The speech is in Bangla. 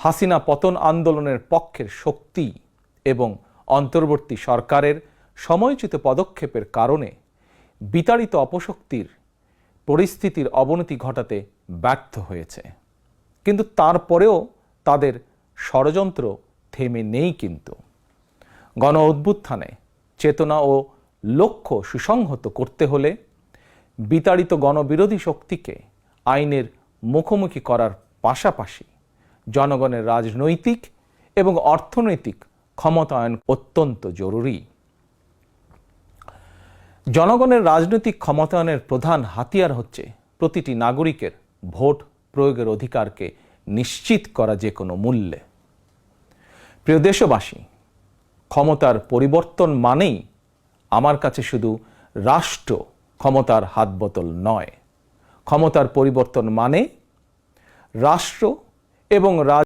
হাসিনা পতন আন্দোলনের পক্ষের শক্তি এবং অন্তর্বর্তী সরকারের সময়োচিত পদক্ষেপের কারণে বিতাড়িত অপশক্তির পরিস্থিতির অবনতি ঘটাতে ব্যর্থ হয়েছে। কিন্তু তারপরেও তাদের ষড়যন্ত্র থেমে নেই। কিন্তু গণ অভ্যুত্থানে চেতনা ও লক্ষ্য সুসংহত করতে হলে বিতাড়িত গণবিরোধী শক্তিকে আইনের মুখোমুখি করার পাশাপাশি জনগণের রাজনৈতিক এবং অর্থনৈতিক ক্ষমতায়ন অত্যন্ত জরুরি। জনগণের রাজনৈতিক ক্ষমতায়নের প্রধান হাতিয়ার হচ্ছে প্রতিটি নাগরিকের ভোট প্রয়োগের অধিকারকে নিশ্চিত করা যে কোনো মূল্যে। প্রিয় দেশবাসী, ক্ষমতার পরিবর্তন মানেই আমার কাছে শুধু রাষ্ট্র ক্ষমতার হাতবোতল নয়। ক্ষমতার পরিবর্তন মানে রাষ্ট্র এবং